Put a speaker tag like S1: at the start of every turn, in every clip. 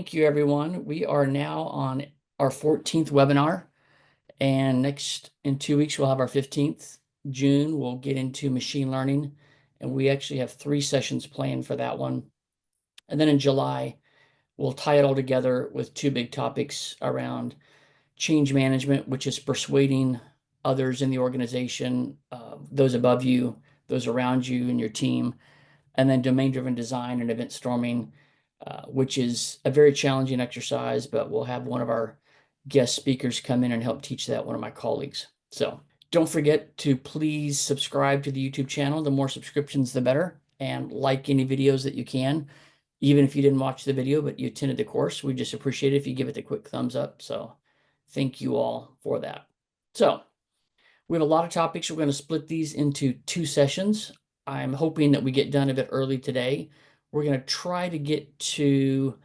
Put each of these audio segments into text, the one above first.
S1: Thank you, everyone. We are now on our 14th webinar, and next in 2 weeks, we'll have our 15th. June, we'll get into machine learning, and we actually have 3 sessions planned for that one. And then in July, we'll tie it all together with 2 big topics around change management, which is persuading others in the organization, those above you, those around you and your team, and then domain-driven design and event storming, which is a very challenging exercise, but we'll have one of our guest speakers come in and help teach that, one of my colleagues. So don't forget to please subscribe to the YouTube channel. The more subscriptions, the better. And like any videos that you can, even if you didn't watch the video, but you attended the course. We just appreciate it if you give it the quick thumbs up. So thank you all for that. So we have a lot of topics. We're going to split these into 2 sessions. I'm hoping that we get done a bit early today. We're going to try to get to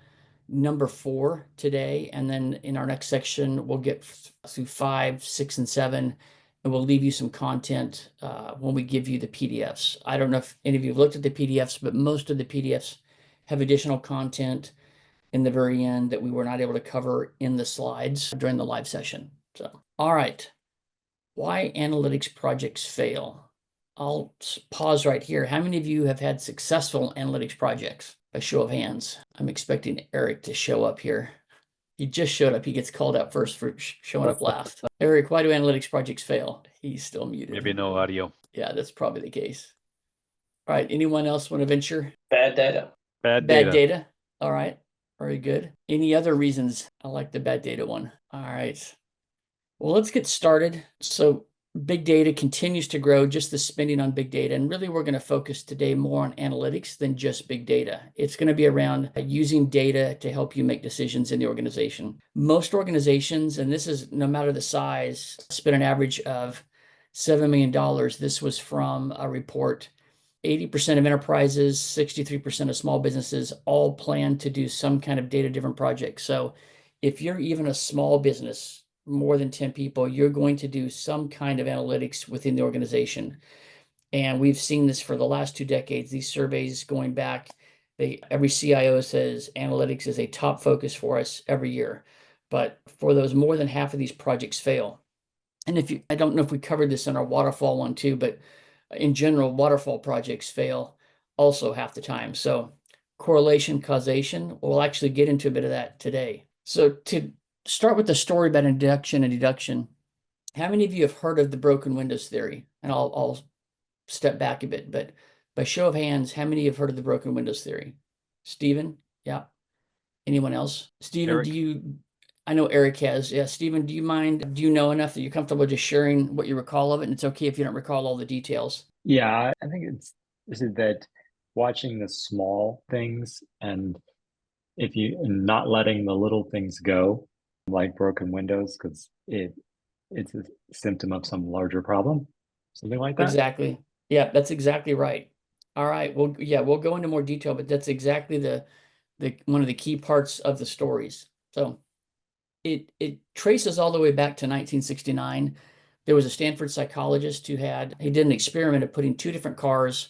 S1: number 4 today, and then in our next section, we'll get through 5, 6, and 7, and we'll leave you some content when we give you the PDFs. I don't know if any of you have looked at the PDFs, but most of the PDFs have additional content in the very end that we were not able to cover in the slides during the live session. So, all right. Why analytics projects fail? I'll pause right here. How many of you have had successful analytics projects? By show of hands. I'm expecting Eric to show up here. He just showed up. He gets called out first for showing up last. Eric, why do analytics projects fail? He's still muted.
S2: Maybe no audio.
S1: Yeah, that's probably the case. All right. Anyone else want to venture?
S3: Bad data.
S2: Bad
S1: Bad data. All right. Very good. Any other reasons? I like the bad data one. All right. Well, let's get started. So big data continues to grow, just the spending on big data. And really, we're going to focus today more on analytics than just big data. It's going to be around using data to help you make decisions in the organization. Most organizations, and this is no matter the size, spend an average of $7 million. This was from a report. 80% of enterprises, 63% of small businesses all plan to do some kind of data-driven project. So if you're even a small business, more than 10 people, you're going to do some kind of analytics within the organization. And we've seen this for the last 2 decades. These surveys going back, every CIO says analytics is a top focus for us every year. But for those, more than half of these projects fail. And I don't know if we covered this in our waterfall one too, but in general, waterfall projects fail also half the time. So correlation, causation, we'll actually get into a bit of that today. So to start with the story about induction and deduction, how many of you have heard of the broken windows theory? And I'll step back a bit, but by show of hands, how many have heard of the broken windows theory? Stephen? Yeah. Anyone else? Stephen,
S2: Eric?
S1: I know Eric has. Yeah, Stephen, do you know enough that you're comfortable just sharing what you recall of it? And it's okay if you don't recall all the details.
S3: Yeah, I think is that watching the small things and not letting the little things go, like broken windows, because it's a symptom of some larger problem, something like that.
S1: Exactly. Yeah, that's exactly right. All right. Well, yeah, we'll go into more detail, but that's exactly the one of the key parts of the stories. So it traces all the way back to 1969. There was a Stanford psychologist he did an experiment of putting 2 different cars,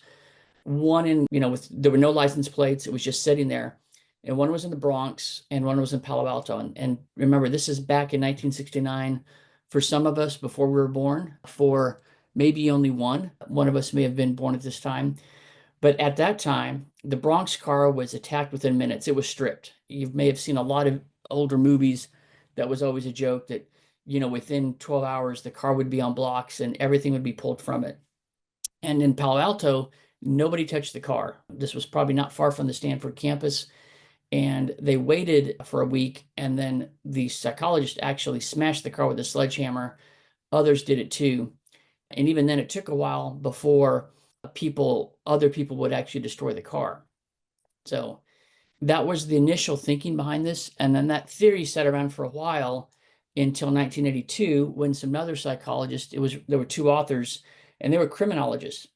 S1: one in, there were no license plates. It was just sitting there. And one was in the Bronx and one was in Palo Alto. And remember, this is back in 1969. For some of us before we were born, for maybe only one of us may have been born at this time. But at that time, the Bronx car was attacked within minutes. It was stripped. You may have seen a lot of older movies. That was always a joke that, within 12 hours, the car would be on blocks and everything would be pulled from it. And in Palo Alto, nobody touched the car. This was probably not far from the Stanford campus. And they waited for a week, and then the psychologist actually smashed the car with a sledgehammer. Others did it too. And even then, it took a while before other people would actually destroy the car. So that was the initial thinking behind this. And then that theory sat around for a while until 1982, when some other psychologists, there were 2 authors, and they were criminologists.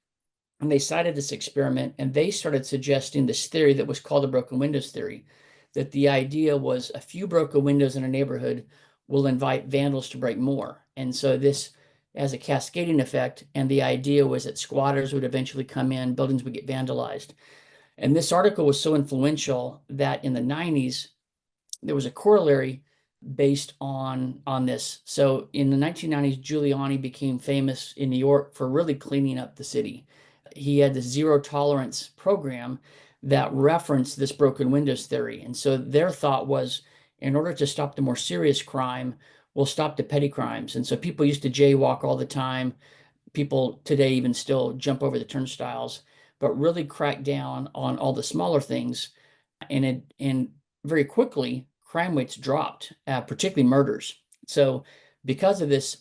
S1: And they cited this experiment, and they started suggesting this theory that was called the broken windows theory, that the idea was a few broken windows in a neighborhood will invite vandals to break more. And so this has a cascading effect. And the idea was that squatters would eventually come in, buildings would get vandalized. And this article was so influential that in the 90s, there was a corollary based on this. So in the 1990s, Giuliani became famous in New York for really cleaning up the city. He had the zero tolerance program that referenced this broken windows theory. And so their thought was, in order to stop the more serious crime, we'll stop the petty crimes. And so people used to jaywalk all the time. People today even still jump over the turnstiles, but really crack down on all the smaller things. And very quickly, crime rates dropped, particularly murders. So because of this,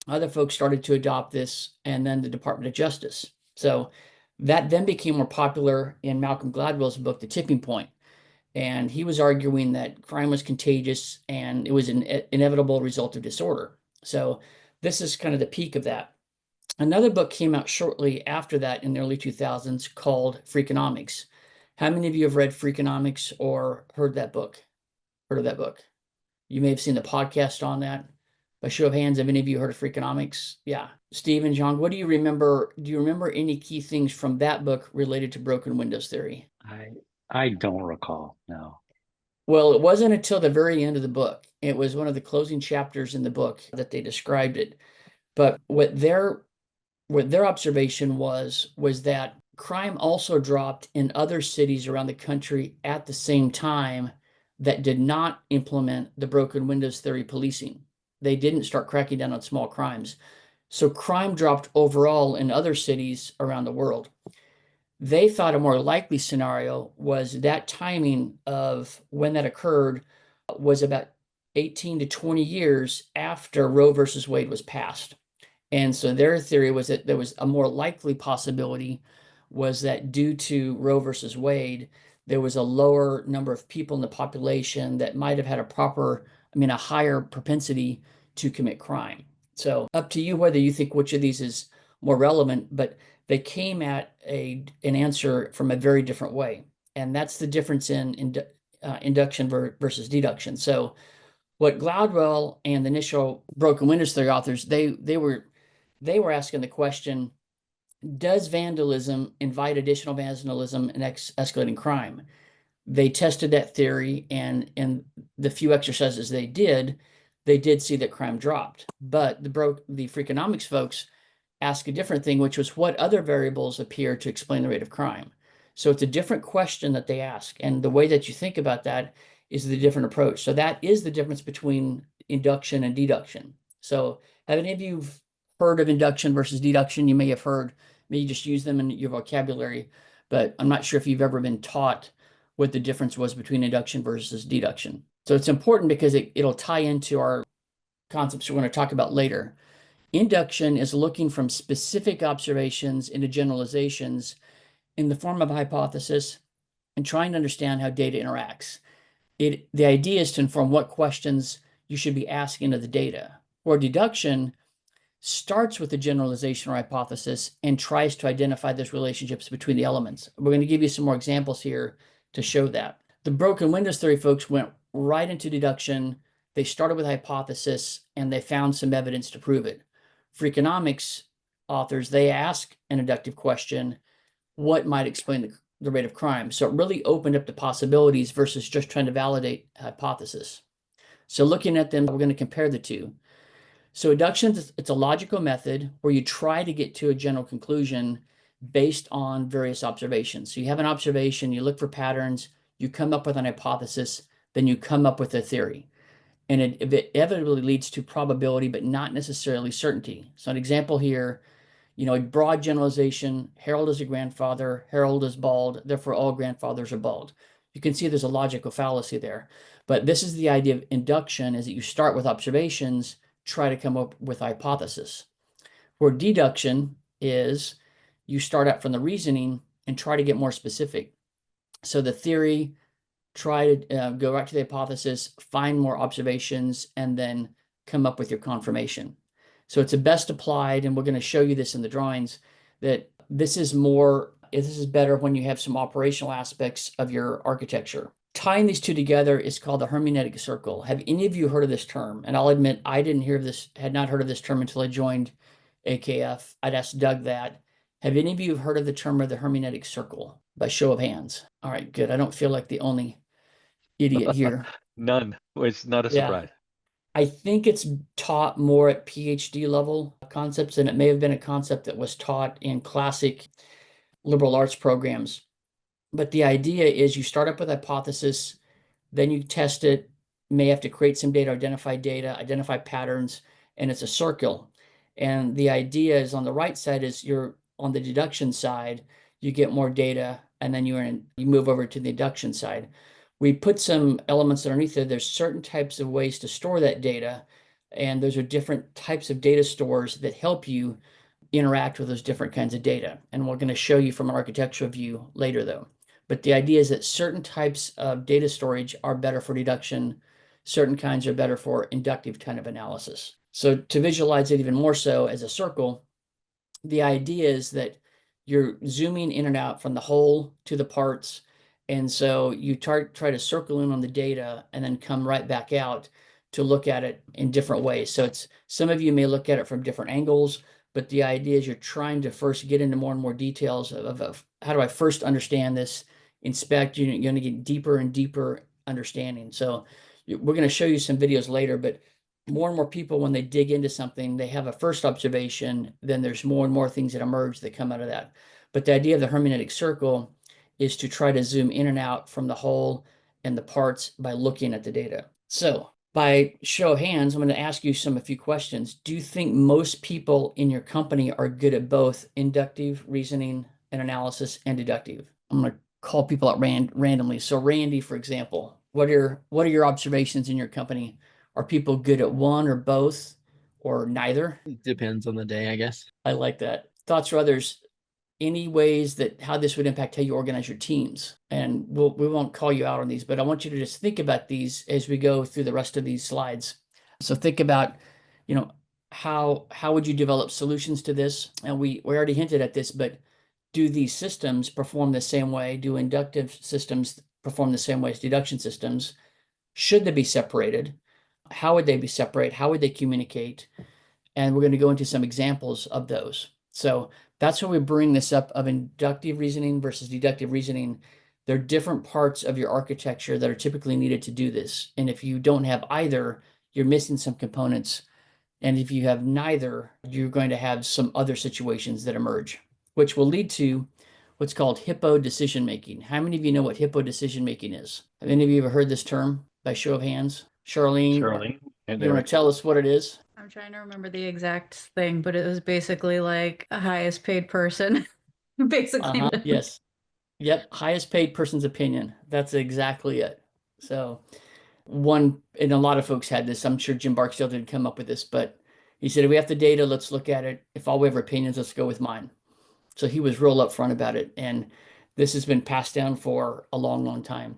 S1: other folks started to adopt this, and then the Department of Justice. So that then became more popular in Malcolm Gladwell's book, The Tipping Point. And he was arguing that crime was contagious and it was an inevitable result of disorder. So this is kind of the peak of that. Another book came out shortly after that in the early 2000s called Freakonomics. How many of you have read Freakonomics or heard that book? Heard of that book? You may have seen the podcast on that. By show of hands, have any of you heard of Freakonomics? Yeah. Steve and John, what do you remember? Do you remember any key things from that book related to broken windows theory?
S3: I don't recall, no.
S1: Well, it wasn't until the very end of the book. It was one of the closing chapters in the book that they described it. But what their observation was that crime also dropped in other cities around the country at the same time that did not implement the broken windows theory policing. They didn't start cracking down on small crimes. So crime dropped overall in other cities around the world. They thought a more likely scenario was that timing of when that occurred was about 18 to 20 years after Roe versus Wade was passed. And so their theory was that there was a more likely possibility was that due to Roe versus Wade, there was a lower number of people in the population that might have had a higher propensity to commit crime. So up to you whether you think which of these is more relevant, but they came at an answer from a very different way. And that's the difference in induction versus deduction. So what Gladwell and the initial broken windows theory authors, they were asking the question, does vandalism invite additional vandalism and escalating crime? They tested that theory, and in the few exercises they did see that crime dropped. But the Freakonomics folks ask a different thing, which was what other variables appear to explain the rate of crime. So it's a different question that they ask. And the way that you think about that is the different approach. So that is the difference between induction and deduction. So have any of you heard of induction versus deduction? You may have heard, maybe just use them in your vocabulary, but I'm not sure if you've ever been taught what the difference was between induction versus deduction. So it's important because it'll tie into our concepts we're going to talk about later. Induction is looking from specific observations into generalizations in the form of a hypothesis and trying to understand how data interacts. The idea is to inform what questions you should be asking of the data. Or deduction starts with a generalization or hypothesis and tries to identify those relationships between the elements. We're going to give you some more examples here to show that. The broken windows theory folks went right into deduction. They started with hypothesis and they found some evidence to prove it. Freakonomics authors, they ask an inductive question, what might explain the rate of crime? So it really opened up the possibilities versus just trying to validate a hypothesis. So looking at them, we're going to compare the two. So induction, it's a logical method where you try to get to a general conclusion based on various observations. So you have an observation, you look for patterns, you come up with an hypothesis, then you come up with a theory. And it inevitably leads to probability, but not necessarily certainty. So an example here, a broad generalization, Harold is a grandfather, Harold is bald, therefore all grandfathers are bald. You can see there's a logical fallacy there. But this is the idea of induction, is that you start with observations, try to come up with a hypothesis. Where deduction is you start out from the reasoning and try to get more specific. So the theory, try to go right to the hypothesis, find more observations, and then come up with your confirmation. So it's a best applied, and we're going to show you this in the drawings, that this is better when you have some operational aspects of your architecture. Tying these two together is called the hermeneutic circle. Have any of you heard of this term? And I'll admit I had not heard of this term until I joined AKF. I'd asked Doug that. Have any of you heard of the term of the hermeneutic circle? By show of hands. All right, good. I don't feel like the only idiot here.
S2: None, which is not a
S1: Yeah.
S2: surprise.
S1: I think it's taught more at PhD level concepts, and it may have been a concept that was taught in classic liberal arts programs. But the idea is you start up with a hypothesis, then you test it, may have to create some data, identify patterns, and it's a circle. And the idea is on the right side is you're on the deduction side, you get more data, and then you move over to the induction side. We put some elements underneath there. There's certain types of ways to store that data, and those are different types of data stores that help you interact with those different kinds of data. And we're going to show you from an architectural view later, though. But the idea is that certain types of data storage are better for deduction, certain kinds are better for inductive kind of analysis. So to visualize it even more so as a circle, the idea is that you're zooming in and out from the whole to the parts. And so you try to circle in on the data and then come right back out to look at it in different ways. So it's some of you may look at it from different angles, but the idea is you're trying to first get into more and more details of how do I first understand this, inspect, you're going to get deeper and deeper understanding. So we're going to show you some videos later, but more and more people, when they dig into something, they have a first observation, then there's more and more things that emerge that come out of that. But the idea of the hermeneutic circle is to try to zoom in and out from the whole and the parts by looking at the data. So by show of hands, I'm going to ask you a few questions. Do you think most people in your company are good at both inductive reasoning and analysis and deductive? I'm going to call people out randomly. So Randy, for example, what are your observations in your company? Are people good at one or both or neither?
S4: Depends on the day, I guess.
S1: I like that. Thoughts for others? Any ways that how this would impact how you organize your teams? And we won't call you out on these, but I want you to just think about these as we go through the rest of these slides. So think about, how would you develop solutions to this? And we already hinted at this, but do these systems perform the same way? Do inductive systems perform the same way as deduction systems? Should they be separated? How would they be separated? How would they communicate? And we're going to go into some examples of those. So that's why we bring this up of inductive reasoning versus deductive reasoning. There are different parts of your architecture that are typically needed to do this. And if you don't have either, you're missing some components. And if you have neither, you're going to have some other situations that emerge, which will lead to what's called hippo decision making. How many of you know what hippo decision making is? Have any of you ever heard this term by show of hands? Charlene,
S2: And
S1: you want to tell us what it is?
S5: I'm trying to remember the exact thing, but it was basically like a highest paid person. Basically.
S1: Yes. Yep. Highest paid person's opinion. That's exactly it. So and a lot of folks had this. I'm sure Jim Barksdale didn't come up with this, but he said, if we have the data, let's look at it. If all we have are opinions, let's go with mine. So he was real upfront about it. And this has been passed down for a long, long time.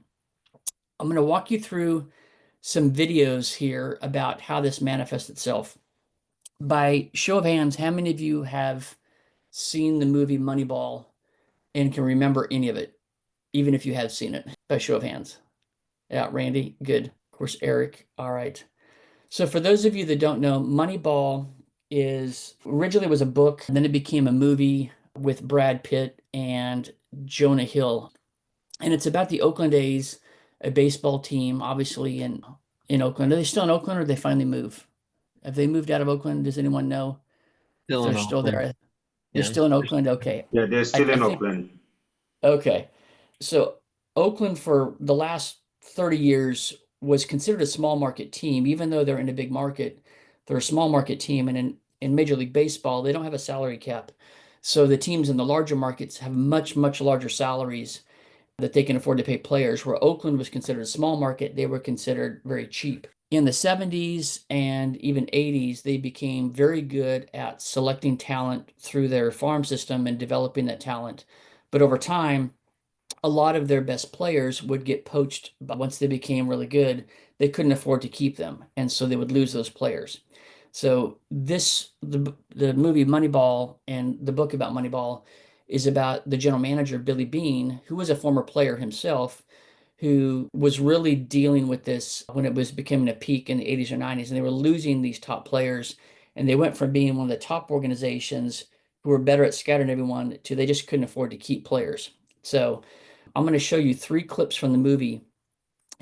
S1: I'm going to walk you through some videos here about how this manifests itself. By show of hands, how many of you have seen the movie Moneyball and can remember any of it, even if you have seen it? By show of hands. Yeah, Randy, good. Of course, Eric. All right. So for those of you that don't know, Moneyball is originally was a book, and then it became a movie with Brad Pitt and Jonah Hill. And it's about the Oakland A's, a baseball team, obviously in Oakland. Are they still in Oakland or did they finally move? Have they moved out of Oakland? Does anyone know?
S4: Still
S1: If they're
S4: in
S1: still
S4: Oakland.
S1: there. They're still in Oakland. Okay.
S6: Yeah, they're still in
S1: I think,
S6: Oakland.
S1: okay. So Oakland for the last 30 years was considered a small market team, even though they're in a big market. They're a small market team, and in Major League Baseball, they don't have a salary cap. So the teams in the larger markets have much, much larger salaries that they can afford to pay players, where Oakland was considered a small market, they were considered very cheap. In the 70s and even 80s, they became very good at selecting talent through their farm system and developing that talent. But over time, a lot of their best players would get poached. But once they became really good, they couldn't afford to keep them. And so they would lose those players. So the movie Moneyball and the book about Moneyball is about the general manager, Billy Beane, who was a former player himself, who was really dealing with this when it was becoming a peak in the 80s or 90s, and they were losing these top players. And they went from being one of the top organizations who were better at scattering everyone to they just couldn't afford to keep players. So I'm going to show you 3 clips from the movie,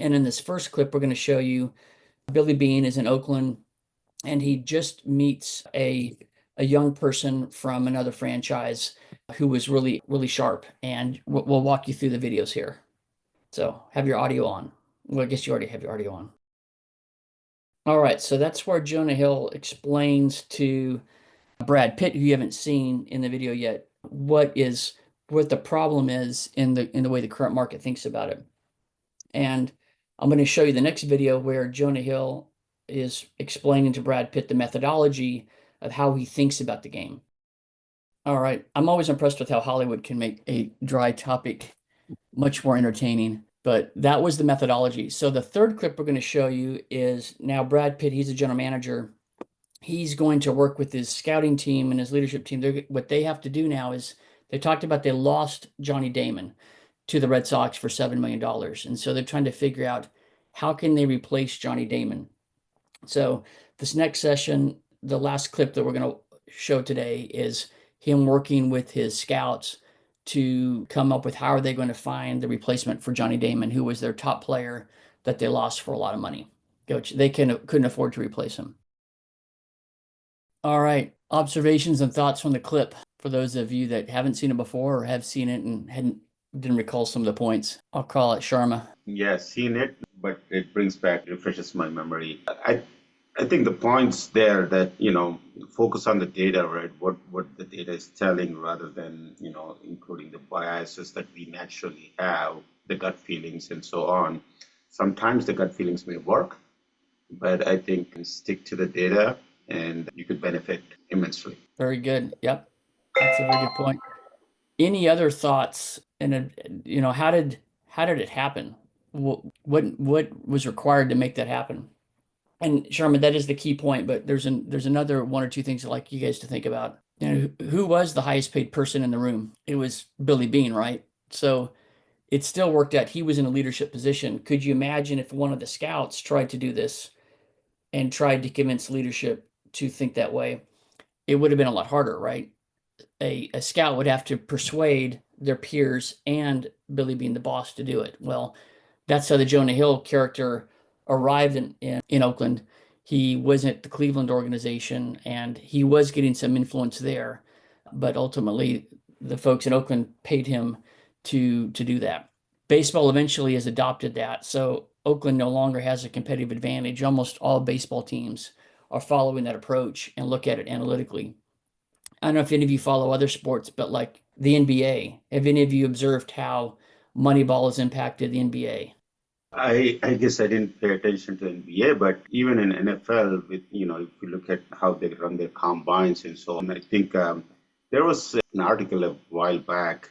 S1: And in this first clip, we're going to show you Billy Beane is in Oakland, and he just meets a young person from another franchise who was really, really sharp. And we'll walk you through the videos here. So have your audio on. Well, I guess you already have your audio on. All right, so that's where Jonah Hill explains to Brad Pitt, who you haven't seen in the video yet, what the problem is in the way the current market thinks about it. And I'm going to show you the next video where Jonah Hill is explaining to Brad Pitt the methodology of how he thinks about the game. All right, I'm always impressed with how Hollywood can make a dry topic much more entertaining, but that was the methodology. So the third clip we're going to show you is now Brad Pitt, he's a general manager. He's going to work with his scouting team and his leadership team. What they have to do now is they talked about they lost Johnny Damon to the Red Sox for $7 million. And so they're trying to figure out how can they replace Johnny Damon. So this next session, the last clip that we're going to show today is him working with his scouts to come up with how are they going to find the replacement for Johnny Damon, who was their top player that they lost for a lot of money. They couldn't afford to replace him. All right, observations and thoughts from the clip for those of you that haven't seen it before or have seen it and didn't recall some of the points. I'll call it Sharma.
S6: Yeah, seen it, but it refreshes my memory. I think the points there that, focus on the data, right? What the data is telling rather than, including the biases that we naturally have, the gut feelings and so on. Sometimes the gut feelings may work, but I think stick to the data and you could benefit immensely.
S1: Very good. Yep. That's a very good point. Any other thoughts? And how did it happen? What was required to make that happen? And Sharma, that is the key point. But there's another one or two things I'd like you guys to think about. Who was the highest paid person in the room? It was Billy Beane, right? So it still worked out. He was in a leadership position. Could you imagine if one of the scouts tried to do this and tried to convince leadership to think that way? It would have been a lot harder, right? A scout would have to persuade their peers and Billy Beane, the boss, to do it. Well, that's how the Jonah Hill character arrived in Oakland. He was at the Cleveland organization and he was getting some influence there, but ultimately the folks in Oakland paid him to do that. Baseball eventually has adopted that, so Oakland no longer has a competitive advantage. Almost all baseball teams are following that approach and look at it analytically. I don't know if any of you follow other sports, but like the NBA, have any of you observed how Moneyball has impacted the NBA?
S6: I guess I didn't pay attention to NBA, but even in NFL, with if you look at how they run their combines and so on, I think there was an article a while back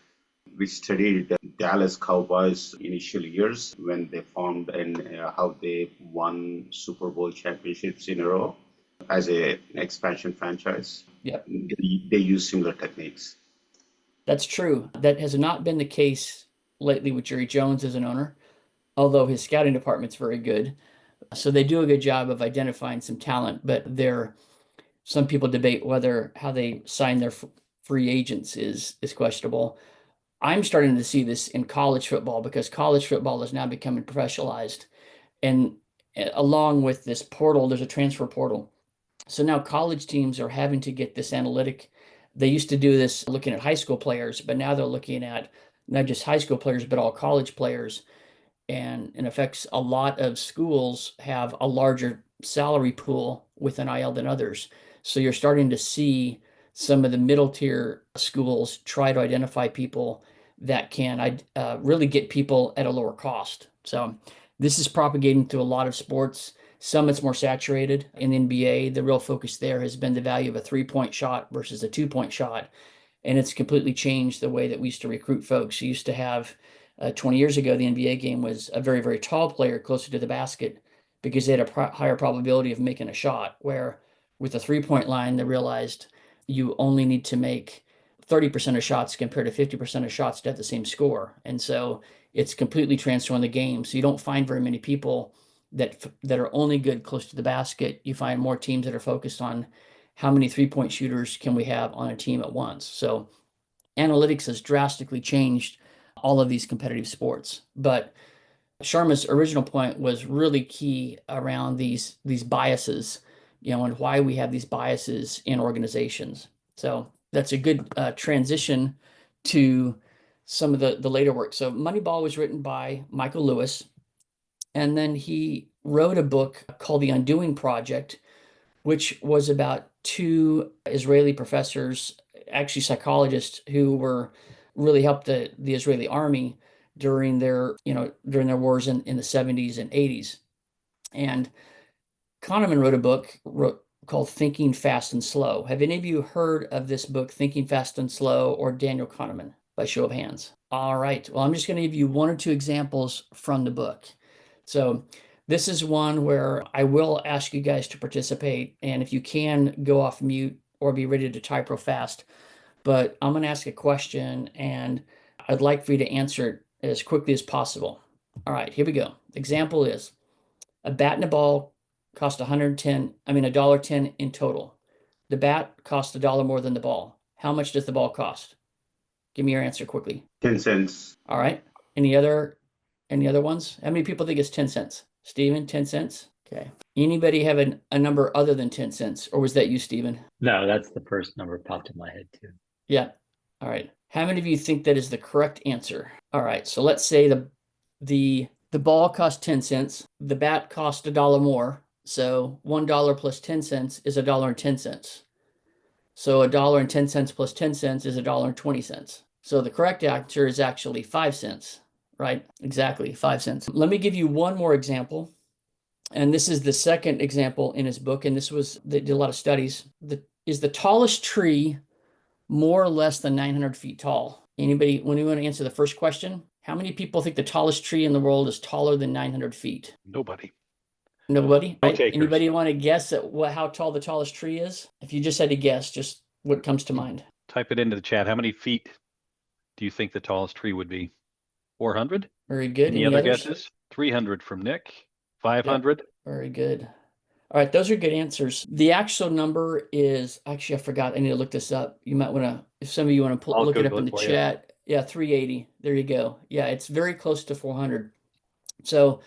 S6: which studied the Dallas Cowboys' initial years when they formed and how they won Super Bowl championships in a row as an expansion franchise.
S1: Yep.
S6: They use similar techniques.
S1: That's true. That has not been the case lately with Jerry Jones as an owner, although his scouting department's very good. So they do a good job of identifying some talent, but some people debate whether how they sign their free agents is questionable. I'm starting to see this in college football because college football is now becoming professionalized. And along with this portal, there's a transfer portal. So now college teams are having to get this analytic. They used to do this looking at high school players, but now they're looking at not just high school players, but all college players. And in effect, a lot of schools have a larger salary pool with NIL than others. So you're starting to see some of the middle tier schools try to identify people that can really get people at a lower cost. So this is propagating through a lot of sports. Some it's more saturated. In the NBA, the real focus there has been the value of a 3-point shot versus a 2-point shot. And it's completely changed the way that we used to recruit folks. You used to have 20 years ago, the NBA game was a very, very tall player closer to the basket because they had a higher probability of making a shot, where with the 3-point line, they realized you only need to make 30% of shots compared to 50% of shots to have the same score. And so it's completely transformed the game. So you don't find very many people that are only good close to the basket. You find more teams that are focused on how many 3-point shooters can we have on a team at once. So analytics has drastically changed all of these competitive sports. But Sharma's original point was really key around these biases, and why we have these biases in organizations. So that's a good transition to some of the later work. So Moneyball was written by Michael Lewis, and then he wrote a book called The Undoing Project, which was about two Israeli professors, actually psychologists, who were really helped the Israeli army during their wars in the 70s and 80s. And Kahneman wrote a book called Thinking Fast and Slow. Have any of you heard of this book, Thinking Fast and Slow, or Daniel Kahneman, by show of hands? All right. Well, I'm just going to give you one or two examples from the book. So this is one where I will ask you guys to participate, and if you can, go off mute or be ready to type real fast. But I'm going to ask a question, and I'd like for you to answer it as quickly as possible. All right, here we go. Example is a bat and a ball cost $1.10 in total. The bat costs $1 more than the ball. How much does the ball cost? Give me your answer quickly.
S6: 10 cents.
S1: All right. Any other ones? How many people think it's 10 cents? Steven, 10 cents? Okay. Anybody have a number other than 10 cents? Or was that you, Steven?
S3: No, that's the first number popped in my head too.
S1: Yeah. All right. How many of you think that is the correct answer? All right. So let's say the ball cost 10 cents. The bat cost $1 more. So $1 plus 10 cents is $1.10. So $1.10 plus 10 cents is $1.20. So the correct answer is actually 5 cents, right? Exactly, 5 cents. Let me give you one more example. And this is the second example in his book. And they did a lot of studies. Is the tallest tree more or less than 900 feet tall? Anybody, when you want to answer the first question, how many people think the tallest tree in the world is taller than 900 feet?
S2: Nobody.
S1: Nobody?
S2: No
S1: Right?
S2: takers.
S1: Anybody want to guess at how tall the tallest tree is? If you just had to guess, just what comes to mind?
S2: Type it into the chat. How many feet do you think the tallest tree would be? 400?
S1: Very good.
S2: Any
S1: Any
S2: other
S1: others?
S2: guesses? 300 from Nick. 500?
S1: Very good. All right, those are good answers. The actual number is, actually, I forgot. I need to look this up. You might want to, if some of you want to
S2: I'll
S1: look it up
S2: Google
S1: in
S2: it
S1: the
S2: for you.
S1: chat. Yeah, 380. There you go. Yeah, it's very close to 400. So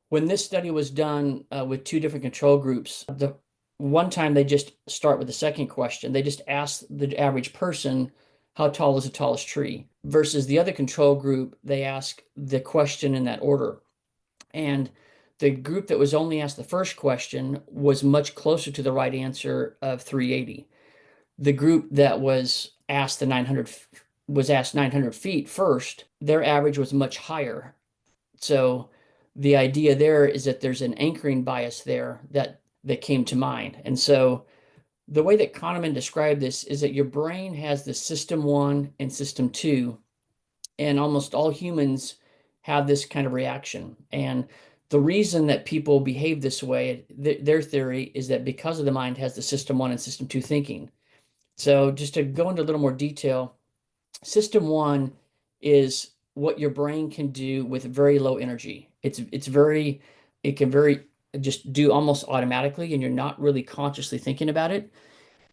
S1: when this study was done with two different control groups, the one time they just start with the second question. They just ask the average person, how tall is the tallest tree? Versus the other control group, they ask the question in that order. And the group that was only asked the first question was much closer to the right answer of 380. The group that was asked 900 feet first, their average was much higher. So the idea there is that there's an anchoring bias there that came to mind. And so the way that Kahneman described this is that your brain has the system 1 and system 2, and almost all humans have this kind of reaction. And the reason that people behave this way, their theory is that because of the mind has the system 1 and system 2 thinking. So just to go into a little more detail, system 1 is what your brain can do with very low energy. It can just do almost automatically, and you're not really consciously thinking about it.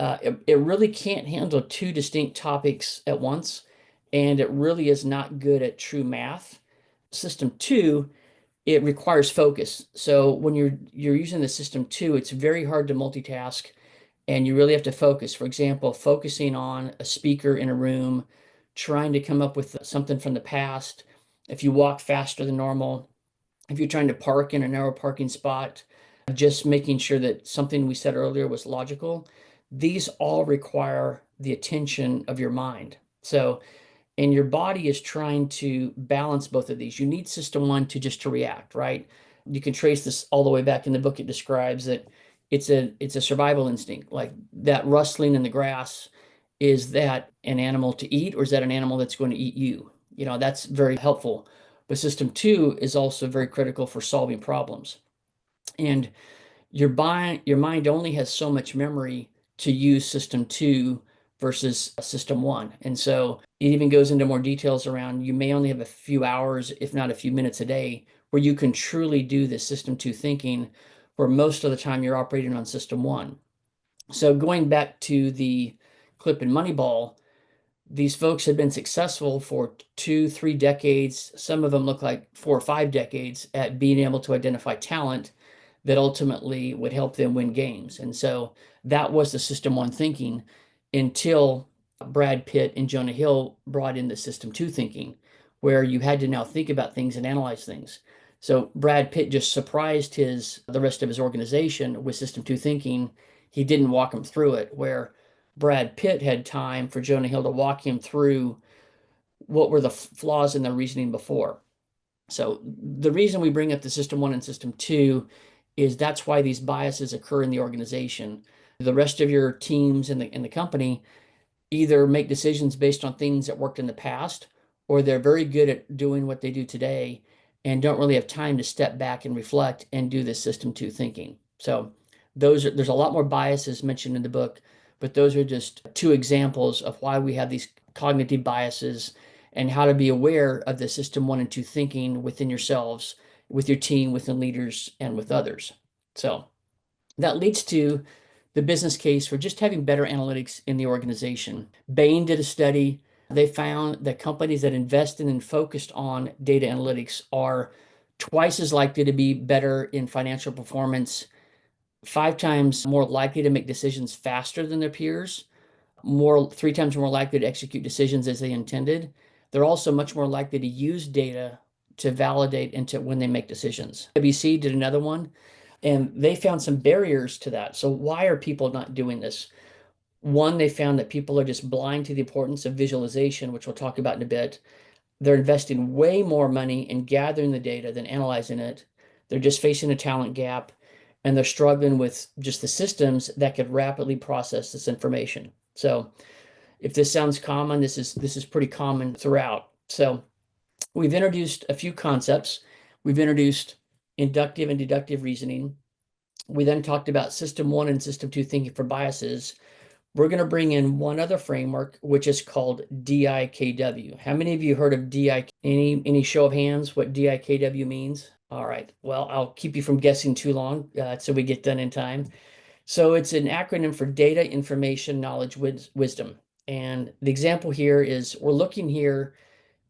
S1: It really can't handle two distinct topics at once, and it really is not good at true math. System 2, it requires focus. So when you're using the system 2, it's very hard to multitask, and you really have to focus. For example, focusing on a speaker in a room, trying to come up with something from the past. If you walk faster than normal, if you're trying to park in a narrow parking spot, just making sure that something we said earlier was logical. These all require the attention of your mind. So, and your body is trying to balance both of these. You need system 1 to react, right? You can trace this all the way back in the book. It describes that it's a survival instinct. Like that rustling in the grass, is that an animal to eat, or is that an animal that's going to eat you? That's very helpful. But system 2 is also very critical for solving problems. And your mind only has so much memory to use system 2 versus system 1. And so it even goes into more details around, you may only have a few hours, if not a few minutes a day, where you can truly do this system 2 thinking, where most of the time you're operating on system 1. So going back to the clip in Moneyball, These folks had been successful for 2, 3 decades. Some of them look like 4 or 5 decades at being able to identify talent that ultimately would help them win games. And so that was the System 1 thinking until Brad Pitt and Jonah Hill brought in the System 2 thinking, where you had to now think about things and analyze things. So Brad Pitt just surprised the rest of his organization with System 2 thinking. He didn't walk them through it, where Brad Pitt had time for Jonah Hill to walk him through what were the flaws in their reasoning before. So the reason we bring up the System 1 and System 2 is that's why these biases occur in the organization. The rest of your teams in the company either make decisions based on things that worked in the past, or they're very good at doing what they do today and don't really have time to step back and reflect and do this System 2 thinking. So there's a lot more biases mentioned in the book, but those are just 2 examples of why we have these cognitive biases and how to be aware of the System 1 and 2 thinking within yourselves, with your team, within leaders, and with others. So that leads to the business case for just having better analytics in the organization. Bain did a study. They found that companies that invest in and focused on data analytics are twice as likely to be better in financial performance, 5 times more likely to make decisions faster than their peers, 3 times more likely to execute decisions as they intended. They're also much more likely to use data to validate and to when they make decisions. PwC did another one, and they found some barriers to that. So why are people not doing this? One, they found that people are just blind to the importance of visualization, which we'll talk about in a bit. They're investing way more money in gathering the data than analyzing it. They're just facing a talent gap, and they're struggling with just the systems that could rapidly process this information. So if this sounds common, this is pretty common throughout. So we've introduced a few concepts. We've introduced inductive and deductive reasoning. We then talked about System 1 and System 2 thinking for biases. We're going to bring in one other framework, which is called DIKW. How many of you heard of DIKW? Any show of hands what DIKW means? All right. Well, I'll keep you from guessing too long so we get done in time. So it's an acronym for data, information, knowledge, wisdom. And the example here is we're looking here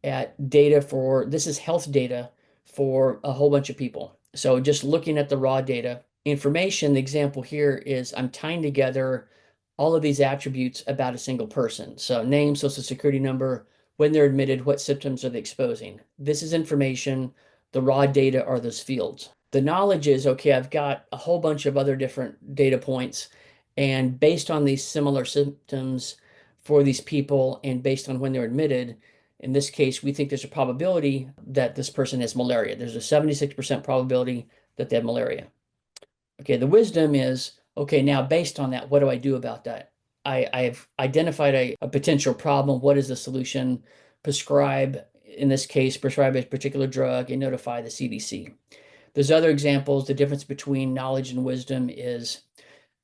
S1: at data this is health data for a whole bunch of people. So just looking at the raw data. Information, the example here is I'm tying together all of these attributes about a single person. So name, social security number, when they're admitted, what symptoms are they exposing. This is information. The raw data are those fields. The knowledge is, okay, I've got a whole bunch of other different data points, and based on these similar symptoms for these people and based on when they're admitted, in this case, we think there's a probability that this person has malaria. There's a 76% probability that they have malaria. Okay, the wisdom is, okay, now based on that, what do I do about that? I've identified a potential problem. What is the solution? In this case, prescribe a particular drug and notify the CDC. There's other examples. The difference between knowledge and wisdom is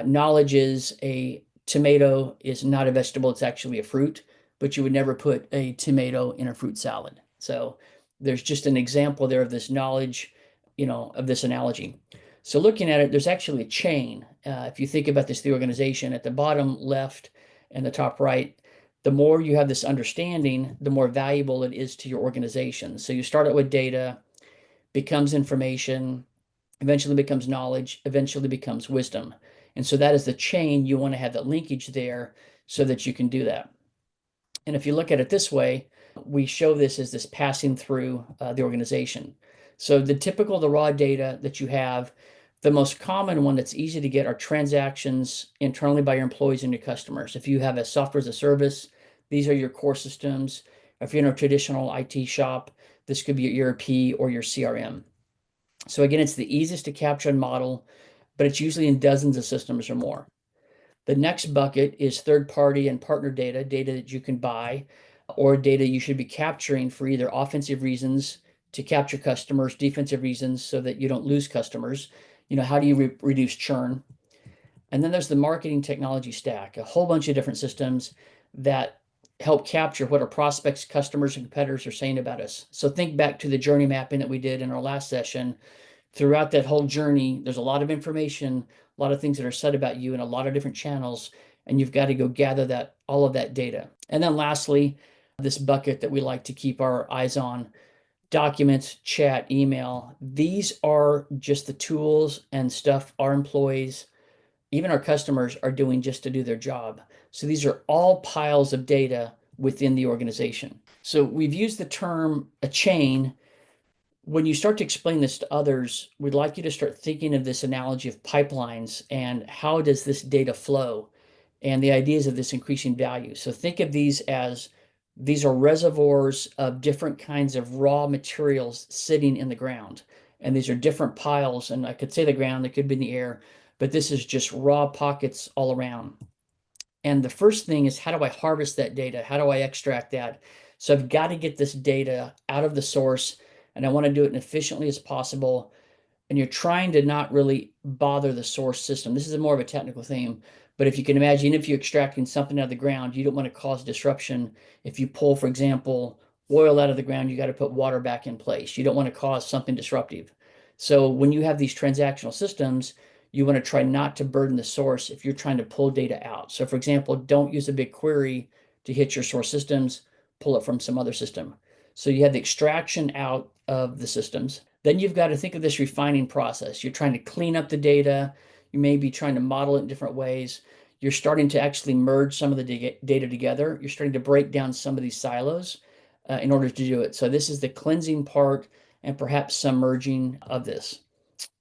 S1: knowledge is a tomato is not a vegetable, it's actually a fruit, but you would never put a tomato in a fruit salad. So there's just an example there of this knowledge, of this analogy. So looking at it, there's actually a chain. If you think about this, the organization at the bottom left and the top right, the more you have this understanding, the more valuable it is to your organization. So you start out with data, becomes information, eventually becomes knowledge, eventually becomes wisdom. And so that is the chain. You want to have that linkage there so that you can do that. And if you look at it this way, we show this as this passing through the organization. So the raw data that you have, the most common one that's easy to get are transactions internally by your employees and your customers. If you have a software as a service, these are your core systems. If you're in a traditional IT shop, this could be your ERP or your CRM. So again, it's the easiest to capture and model, but it's usually in dozens of systems or more. The next bucket is third-party and partner data that you can buy, or data you should be capturing for either offensive reasons to capture customers, defensive reasons so that you don't lose customers. How do you reduce churn? And then there's the marketing technology stack, a whole bunch of different systems that help capture what our prospects, customers, and competitors are saying about us. So think back to the journey mapping that we did in our last session. Throughout that whole journey, there's a lot of information, a lot of things that are said about you in a lot of different channels. and you've got to go gather all of that data. And then lastly, this bucket that we like to keep our eyes on, documents, chat, email. These are just the tools and stuff our employees, even our customers, are doing just to do their job. So these are all piles of data within the organization. So we've used the term a chain. When you start to explain this to others, we'd like you to start thinking of this analogy of pipelines and how does this data flow, and the ideas of this increasing value. So think of these as these are reservoirs of different kinds of raw materials sitting in the ground. And these are different piles, and I could say the ground, it could be in the air, but this is just raw pockets all around. And the first thing is, how do I harvest that data? How do I extract that? So I've got to get this data out of the source, and I want to do it as efficiently as possible. And you're trying to not really bother the source system. This is more of a technical theme, but if you can imagine, if you're extracting something out of the ground, you don't want to cause disruption. If you pull, for example, oil out of the ground, you got to put water back in place. You don't want to cause something disruptive. So when you have these transactional systems, you want to try not to burden the source if you're trying to pull data out. So for example, don't use a big query to hit your source systems, pull it from some other system. So you have the extraction out of the systems. Then you've got to think of this refining process. You're trying to clean up the data. You may be trying to model it in different ways. You're starting to actually merge some of the data together. You're starting to break down some of these silos in order to do it. So this is the cleansing part and perhaps some merging of this.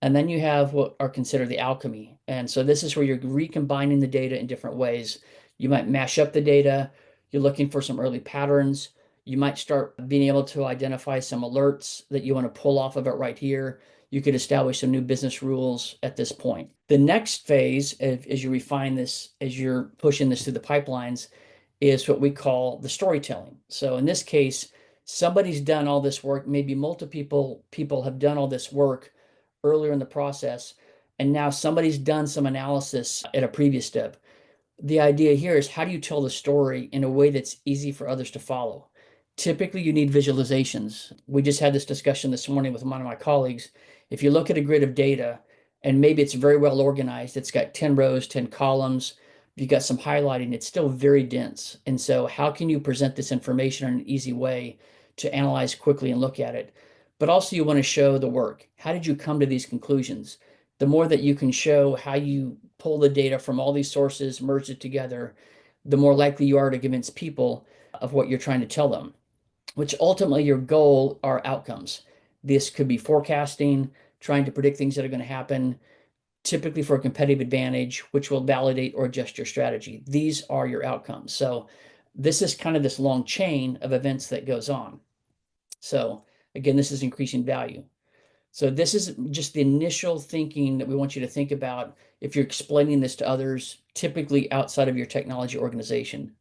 S1: And then you have what are considered the alchemy. And so this is where you're recombining the data in different ways. You might mash up the data. You're looking for some early patterns. You might start being able to identify some alerts that you want to pull off of it right here. You could establish some new business rules at this point. The next phase, as you refine this, as you're pushing this through the pipelines, is what we call the storytelling. So in this case, somebody's done all this work. Maybe multiple people have done all this work earlier in the process, and now somebody's done some analysis at a previous step. The idea here is, how do you tell the story in a way that's easy for others to follow? Typically, you need visualizations. We just had this discussion this morning with one of my colleagues. If you look at a grid of data, and maybe it's very well organized, it's got 10 rows, 10 columns, you've got some highlighting, it's still very dense. And so how can you present this information in an easy way to analyze quickly and look at it? But also you want to show the work. How did you come to these conclusions? The more that you can show how you pull the data from all these sources, merge it together, the more likely you are to convince people of what you're trying to tell them, which ultimately your goal are outcomes. This could be forecasting, trying to predict things that are going to happen, typically for a competitive advantage, which will validate or adjust your strategy. These are your outcomes. So this is kind of this long chain of events that goes on. So again, this is increasing value. So this is just the initial thinking that we want you to think about if you're explaining this to others, typically outside of your technology organization.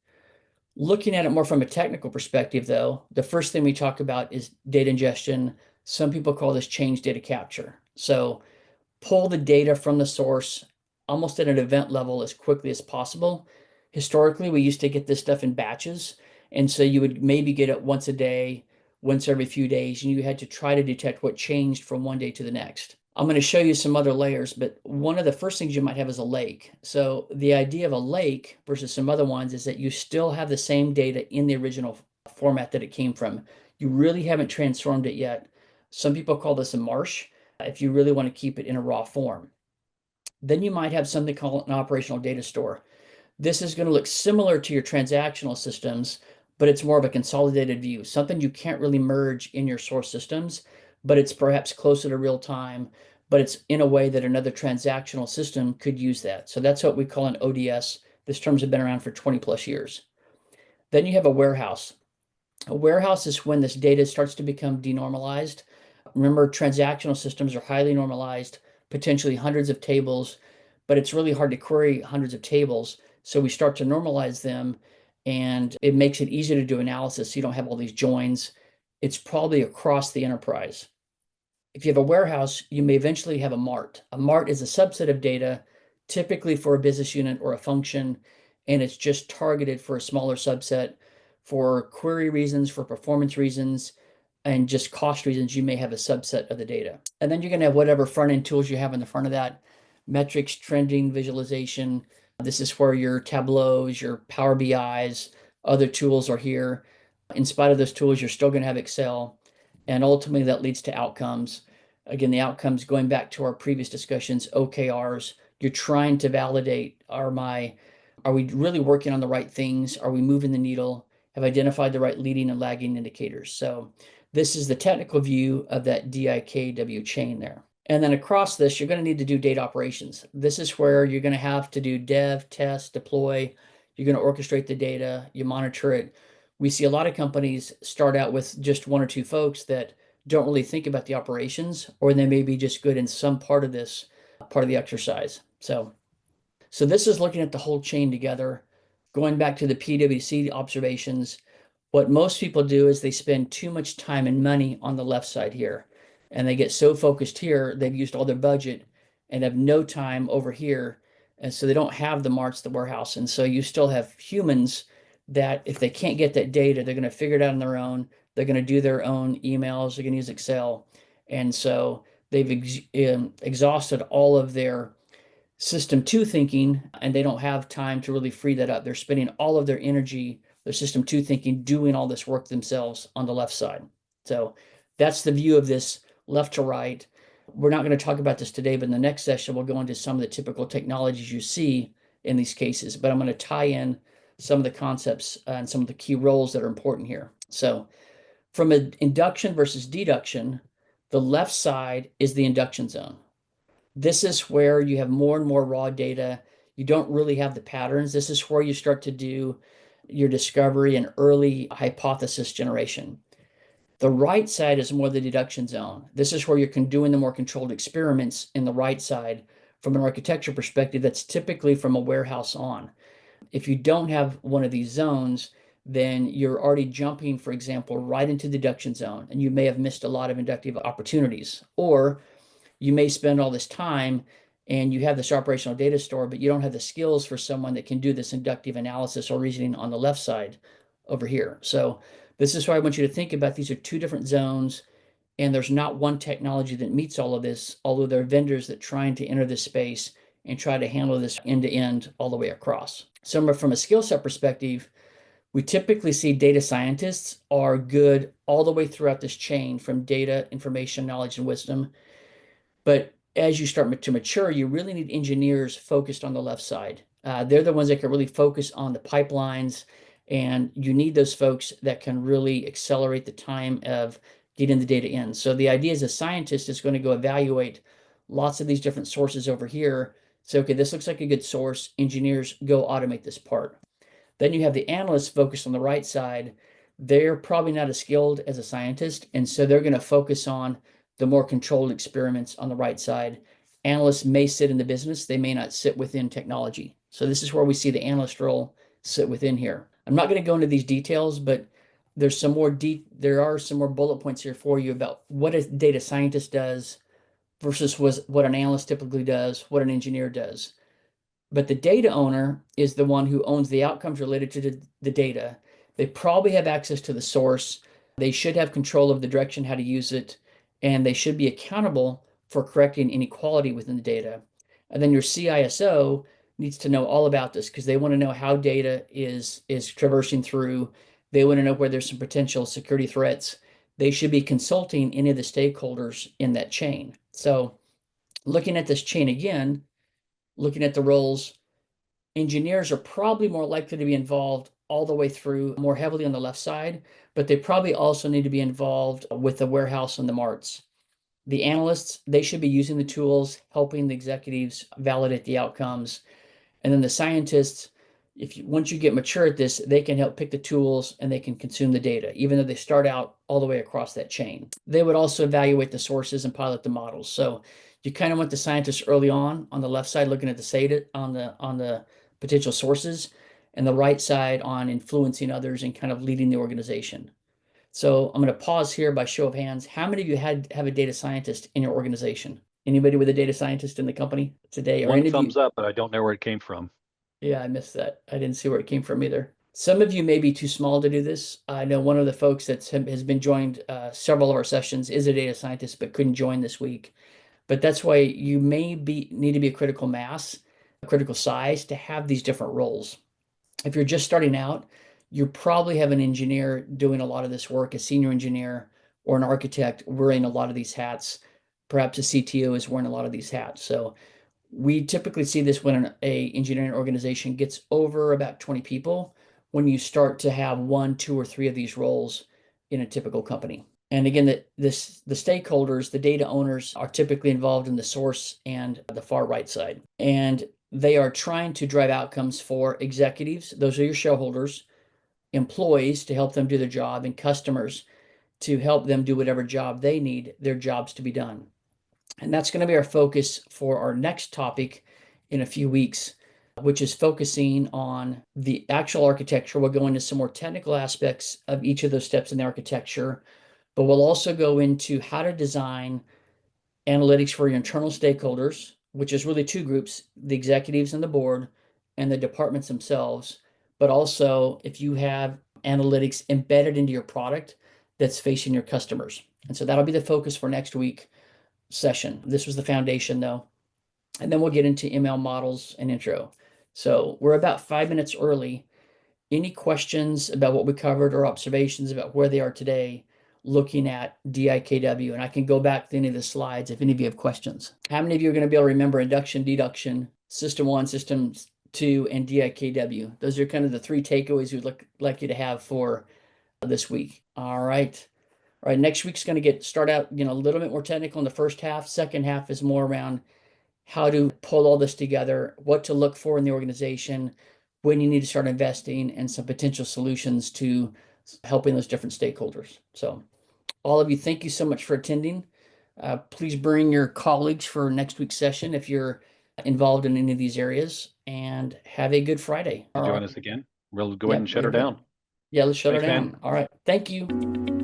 S1: Looking at it more from a technical perspective, though, the first thing we talk about is data ingestion. Some people call this change data capture. So pull the data from the source almost at an event level as quickly as possible. Historically, we used to get this stuff in batches. And so you would maybe get it once a day, once every few days, and you had to try to detect what changed from one day to the next. I'm going to show you some other layers, but one of the first things you might have is a lake. So the idea of a lake versus some other ones is that you still have the same data in the original format that it came from. You really haven't transformed it yet. Some people call this a marsh, if you really want to keep it in a raw form. Then you might have something called an operational data store. This is going to look similar to your transactional systems, but it's more of a consolidated view, something you can't really merge in your source systems, but it's perhaps closer to real time, but it's in a way that another transactional system could use that. So that's what we call an ODS. This terms have been around for 20 plus years. Then you have a warehouse. A warehouse is when this data starts to become denormalized. Remember, transactional systems are highly normalized, potentially hundreds of tables, but it's really hard to query hundreds of tables. So we start to normalize them, and it makes it easier to do analysis. So you don't have all these joins. It's probably across the enterprise. If you have a warehouse, you may eventually have a mart. A mart is a subset of data, typically for a business unit or a function, and it's just targeted for a smaller subset. For query reasons, for performance reasons, and just cost reasons, you may have a subset of the data. And then you're going to have whatever front-end tools you have in the front of that, metrics, trending, visualization, This is where your Tableaus, your Power BIs, other tools are here. In spite of those tools, you're still going to have Excel. And ultimately, that leads to outcomes. Again, the outcomes going back to our previous discussions, OKRs, you're trying to validate, are we really working on the right things? Are we moving the needle? Have identified the right leading and lagging indicators? So this is the technical view of that DIKW chain there. And then across this, you're going to need to do data operations. This is where you're going to have to do dev, test, deploy. You're going to orchestrate the data, you monitor it. We see a lot of companies start out with just one or two folks that don't really think about the operations, or they may be just good in some part of this part of the exercise. So this is looking at the whole chain together. Going back to the PwC observations, what most people do is they spend too much time and money on the left side here. And they get so focused here, they've used all their budget and have no time over here. And so they don't have the marts, the warehouse. And so you still have humans that if they can't get that data, they're going to figure it out on their own. They're going to do their own emails. They're going to use Excel. And so they've exhausted all of their system two thinking, and they don't have time to really free that up. They're spending all of their energy, their system two thinking, doing all this work themselves on the left side. So that's the view of this left to right. We're not going to talk about this today, but in the next session, we'll go into some of the typical technologies you see in these cases. But I'm going to tie in some of the concepts and some of the key roles that are important here. So from an induction versus deduction, the left side is the induction zone. This is where you have more and more raw data. You don't really have the patterns. This is where you start to do your discovery and early hypothesis generation. The right side is more the deduction zone. This is where you're doing the more controlled experiments in the right side from an architecture perspective that's typically from a warehouse on. If you don't have one of these zones, then you're already jumping, for example, right into the deduction zone, and you may have missed a lot of inductive opportunities. Or you may spend all this time and you have this operational data store, but you don't have the skills for someone that can do this inductive analysis or reasoning on the left side over here. So this is why I want you to think about these are two different zones, and there's not one technology that meets all of this, although there are vendors that trying to enter this space and try to handle this end to end all the way across. So from a skill set perspective, we typically see data scientists are good all the way throughout this chain from data, information, knowledge, and wisdom. But as you start to mature, you really need engineers focused on the left side. They're the ones that can really focus on the pipelines, and you need those folks that can really accelerate the time of getting the data in. So the idea is a scientist is going to go evaluate lots of these different sources over here. So, okay, this looks like a good source. Engineers go automate this part. Then you have the analysts focused on the right side. They're probably not as skilled as a scientist, and so they're going to focus on the more controlled experiments on the right side. Analysts may sit in the business, they may not sit within technology. So this is where we see the analyst role sit within here. I'm not going to go into these details, but there's some more there are some more bullet points here for you about what a data scientist does versus what an analyst typically does, what an engineer does. But the data owner is the one who owns the outcomes related to the data. They probably have access to the source. They should have control of the direction, how to use it, and they should be accountable for correcting inequality within the data. And then your CISO needs to know all about this because they want to know how data is traversing through. They want to know where there's some potential security threats. They should be consulting any of the stakeholders in that chain. So looking at this chain again, looking at the roles, engineers are probably more likely to be involved all the way through, more heavily on the left side, but they probably also need to be involved with the warehouse and the marts. The analysts, they should be using the tools, helping the executives validate the outcomes. And then the scientists, once you get mature at this, they can help pick the tools and they can consume the data, even though they start out all the way across that chain. They would also evaluate the sources and pilot the models. So you kind of want the scientists early on the left side, looking at the data on the potential sources, and the right side on influencing others and kind of leading the organization. So I'm going to pause here by show of hands. How many of you have a data scientist in your organization? Anybody with a data scientist in the company today? Or
S2: One
S1: any of
S2: thumbs
S1: you?
S2: up, but I don't know where it came from.
S1: Yeah, I missed that. I didn't see where it came from either. Some of you may be too small to do this. I know one of the folks that has been joined several of our sessions is a data scientist, but couldn't join this week. But that's why you may need to be a critical mass. critical size to have these different roles. If you're just starting out, you probably have an engineer doing a lot of this work, a senior engineer or an architect wearing a lot of these hats. Perhaps a CTO is wearing a lot of these hats. So we typically see this when a engineering organization gets over about 20 people, when you start to have 1, 2, or 3 of these roles in a typical company. And again, the stakeholders, the data owners, are typically involved in the source and the far right side. And they are trying to drive outcomes for executives. Those are your shareholders, employees to help them do their job, and customers to help them do whatever job they need their jobs to be done. And that's going to be our focus for our next topic in a few weeks, which is focusing on the actual architecture. We'll go into some more technical aspects of each of those steps in the architecture, but we'll also go into how to design analytics for your internal stakeholders, which is really 2 groups, the executives and the board and the departments themselves. But also if you have analytics embedded into your product that's facing your customers. And so that'll be the focus for next week session. This was the foundation though. And then we'll get into ML models and intro. So we're about 5 minutes early. Any questions about what we covered or observations about where they are today looking at DIKW? And I can go back to any of the slides if any of you have questions. How many of you are going to be able to remember induction, deduction, system 1, system 2, and DIKW? Those are kind of the 3 takeaways we'd like you to have for this week. All right. All right, next week's going to start out, a little bit more technical in the first half. Second half is more around how to pull all this together, what to look for in the organization, when you need to start investing, and some potential solutions to helping those different stakeholders. So all of you, thank you so much for attending. Please bring your colleagues for next week's session if you're involved in any of these areas, and have a good Friday.
S2: Join us again. We'll go ahead and shut her down.
S1: Yeah, let's shut her
S2: Thanks,
S1: down.
S2: man.
S1: All right. Thank you.